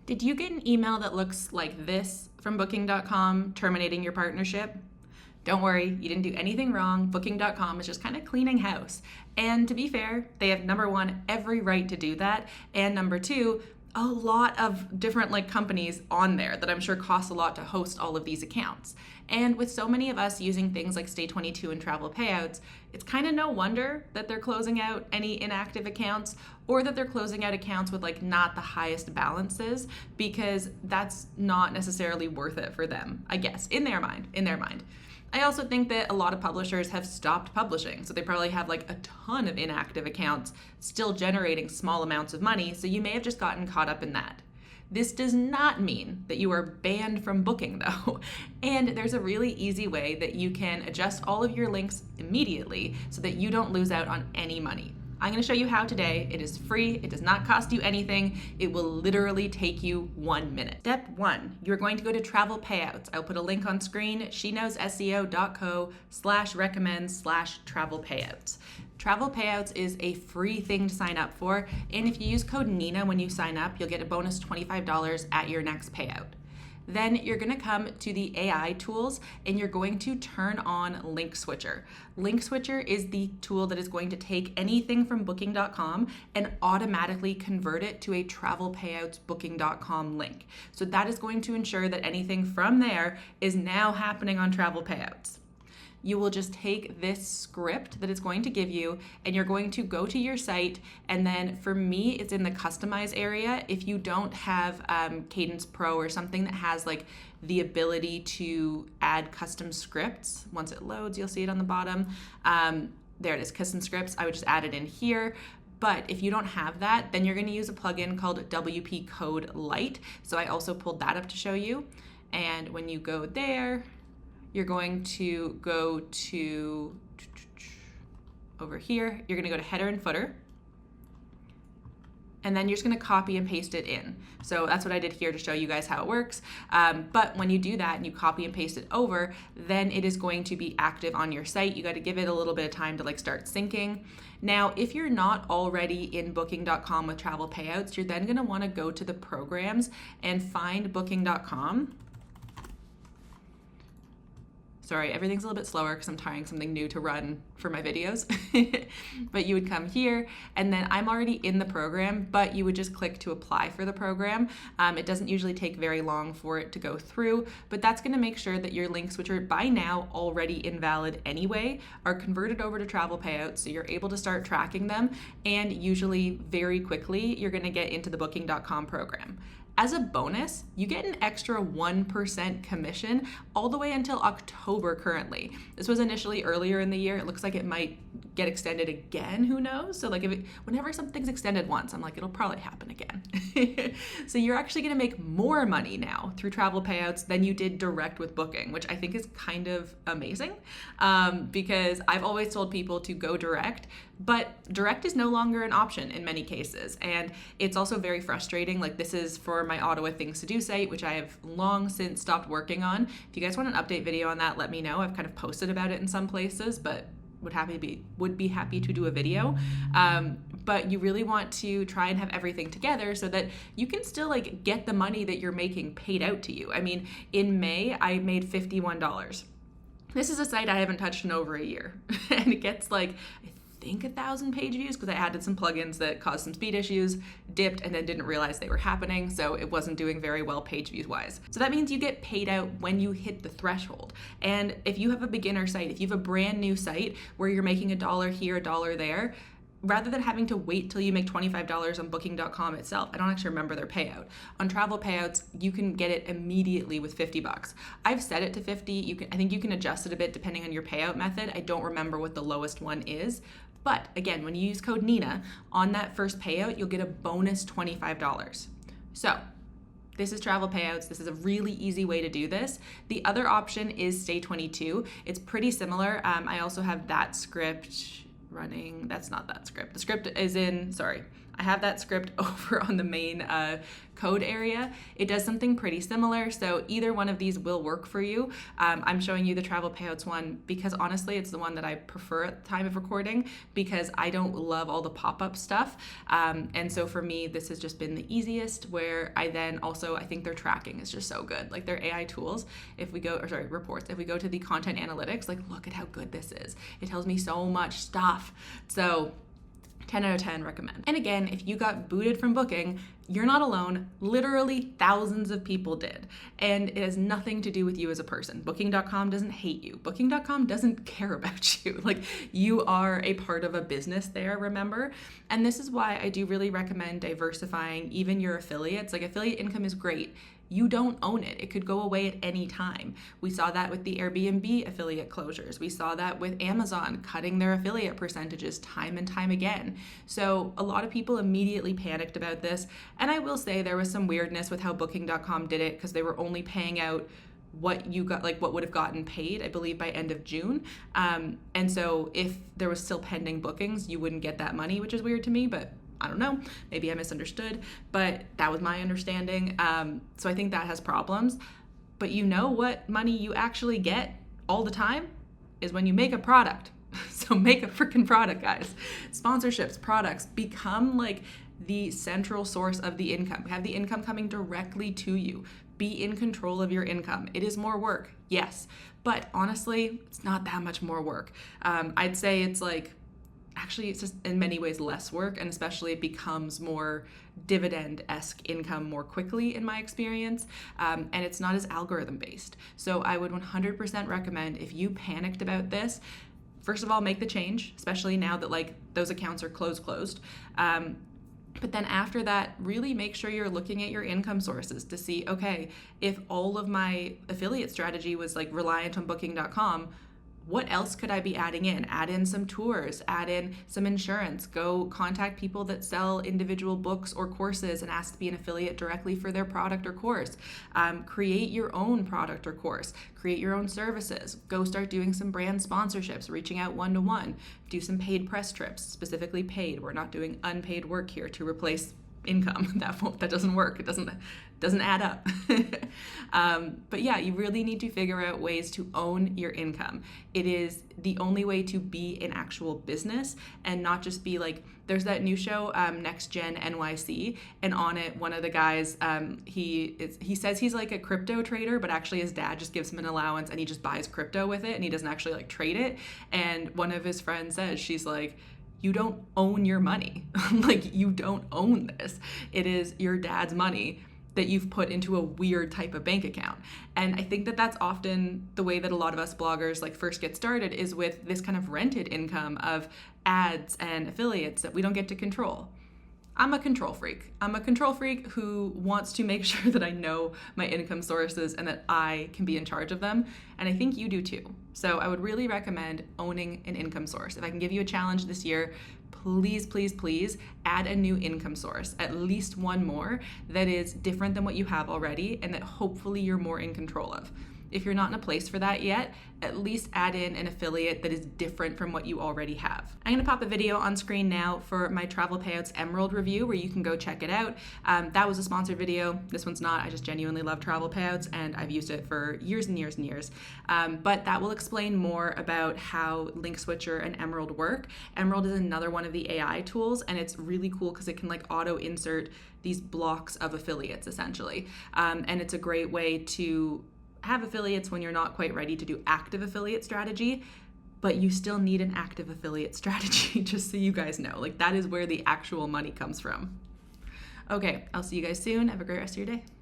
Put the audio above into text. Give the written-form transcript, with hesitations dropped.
Did you get an email that looks like this from Booking.com terminating your partnership? Don't worry, you didn't do anything wrong. Booking.com is just kind of cleaning house. And to be fair, they have number one, every right to do that. And number two, a lot of different companies on there that I'm sure cost a lot to host all of these accounts. And with so many of us using things like Stay22 and Travelpayouts, it's kind of no wonder that they're closing out any inactive accounts or that they're closing out accounts with not the highest balances, because that's not necessarily worth it for them, I guess, in their mind. I also think that a lot of publishers have stopped publishing, so they probably have a ton of inactive accounts still generating small amounts of money, so you may have just gotten caught up in that. This does not mean that you are banned from Booking though, and there's a really easy way that you can adjust all of your links immediately so that you don't lose out on any money. I'm going to show you how today. It is free. It does not cost you anything. It will literally take you 1 minute. Step 1, you're going to go to Travelpayouts. I'll put a link on screen, sheknowsSEO.co/recommend/Travelpayouts. Travelpayouts is a free thing to sign up for, and if you use code Nina when you sign up, you'll get a bonus $25 at your next payout. Then you're going to come to the AI tools and you're going to turn on LinkSwitcher. LinkSwitcher is the tool that is going to take anything from Booking.com and automatically convert it to a Travelpayouts Booking.com link. So that is going to ensure that anything from there is now happening on Travelpayouts. You will just take this script that it's going to give you and you're going to go to your site, and then for me it's in the customize area. If you don't have Cadence Pro or something that has the ability to add custom scripts, once it loads you'll see it on the bottom. There it is, custom scripts. I would just add it in here. But if you don't have that, then you're going to use a plugin called WP Code Lite. So I also pulled that up to show you. And when you go there, you're going to go to over here. You're going to go to header and footer. And then you're just going to copy and paste it in. So that's what I did here to show you guys how it works. But when you do that and you copy and paste it over, then it is going to be active on your site. You got to give it a little bit of time to start syncing. Now, if you're not already in Booking.com with Travelpayouts, you're then going to want to go to the programs and find Booking.com. Sorry, everything's a little bit slower because I'm trying something new to run for my videos. But you would come here, and then I'm already in the program, but you would just click to apply for the program. It doesn't usually take very long for it to go through, but that's gonna make sure that your LinkSwitcher, by now already invalid anyway, are converted over to Travelpayouts, so you're able to start tracking them, and usually very quickly, you're gonna get into the Booking.com program. As a bonus, you get an extra 1% commission all the way until October currently. This was initially earlier in the year. It looks like it might get extended again, who knows? So whenever something's extended once, I'm it'll probably happen again. So you're actually gonna make more money now through Travelpayouts than you did direct with Booking, which I think is kind of amazing, because I've always told people to go direct, but direct is no longer an option in many cases. And it's also very frustrating. This is for my Ottawa Things to Do site, which I have long since stopped working on. If you guys want an update video on that, let me know. I've kind of posted about it in some places, but would be happy to do a video. But you really want to try and have everything together so that you can still get the money that you're making paid out to you. I mean, in May, I made $51. This is a site I haven't touched in over a year. And it gets I think 1,000 page views because I added some plugins that caused some speed issues, dipped, and then didn't realize they were happening, so it wasn't doing very well page views wise. So that means you get paid out when you hit the threshold. And if you have a beginner site, if you have a brand new site where you're making $1 here, $1 there, rather than having to wait till you make $25 on Booking.com itself, I don't actually remember their payout. On Travelpayouts, you can get it immediately with $50. I've set it to 50. I think you can adjust it a bit depending on your payout method. I don't remember what the lowest one is. But again, when you use code Nina on that first payout, you'll get a bonus $25. So this is Travelpayouts. This is a really easy way to do this. The other option is Stay22. It's pretty similar. I also have that script running. That's not that script. The script is in, sorry, I have that script over on the main code area. It does something pretty similar, so either one of these will work for you. I'm showing you the travel payouts one because honestly it's the one that I prefer at the time of recording because I don't love all the pop-up stuff, and so for me this has just been the easiest, where I then also, I think their tracking is just so good, like their AI tools. If we go, reports, if we go to the content analytics, like look at how good this is. It tells me so much stuff. So 10 out of 10 recommend. And again, if you got booted from Booking, you're not alone. Literally thousands of people did. And it has nothing to do with you as a person. Booking.com doesn't hate you. Booking.com doesn't care about you. Like, you are a part of a business there, remember? And this is why I do really recommend diversifying even your affiliates. Like, affiliate income is great. You don't own it. It could go away at any time. We saw that with the Airbnb affiliate closures. We saw that with Amazon cutting their affiliate percentages time and time again. So a lot of people immediately panicked about this. And I will say there was some weirdness with how Booking.com did it, because they were only paying out what you got, like what would have gotten paid, I believe, by end of June. And so if there was still pending bookings, you wouldn't get that money, which is weird to me, but I don't know, maybe I misunderstood, but that was my understanding. So I think that has problems. But you know what money you actually get all the time is when you make a product. So make a freaking product, guys. Sponsorships, products, become like the central source of the income. Have the income coming directly to you. Be in control of your income. It is more work, yes, but honestly, it's not that much more work. I'd say it's like, actually, it's just in many ways less work, and especially it becomes more dividend-esque income more quickly in my experience, and it's not as algorithm-based. So I would 100% recommend, if you panicked about this, first of all, make the change, especially now that like those accounts are closed. But then after that, really make sure you're looking at your income sources to see, okay, if all of my affiliate strategy was like reliant on Booking.com, what else could I be adding in? Add in some tours, add in some insurance, go contact people that sell individual books or courses and ask to be an affiliate directly for their product or course. Create your own product or course, create your own services, go start doing some brand sponsorships, reaching out one-to-one, do some paid press trips, specifically paid. We're not doing unpaid work here to replace income. That doesn't work. It doesn't add up. But yeah, you really need to figure out ways to own your income. It is the only way to be an actual business and not just be like, there's that new show, Next Gen NYC, and on it, one of the guys, he says he's like a crypto trader, but actually his dad just gives him an allowance and he just buys crypto with it and he doesn't actually like trade it. And one of his friends says, she's like, you don't own your money. Like, you don't own this. It is your dad's money that you've put into a weird type of bank account. And I think that that's often the way that a lot of us bloggers like first get started, is with this kind of rented income of ads and affiliates that we don't get to control. I'm a control freak. I'm a control freak who wants to make sure that I know my income sources and that I can be in charge of them. And I think you do too. So I would really recommend owning an income source. If I can give you a challenge this year, please, please, please add a new income source, at least one more that is different than what you have already and that hopefully you're more in control of. If you're not in a place for that yet, at least add in an affiliate that is different from what you already have. I'm gonna pop a video on screen now for my Travel Payouts Emerald review where you can go check it out. That was a sponsored video. This one's not. I just genuinely love Travel Payouts and I've used it for years and years and years. But that will explain more about how LinkSwitcher and Emerald work. Emerald is another one of the AI tools, and it's really cool because it can like auto insert these blocks of affiliates essentially. And it's a great way to have affiliates when you're not quite ready to do active affiliate strategy, but you still need an active affiliate strategy, just so you guys know. Like, that is where the actual money comes from. Okay, I'll see you guys soon. Have a great rest of your day.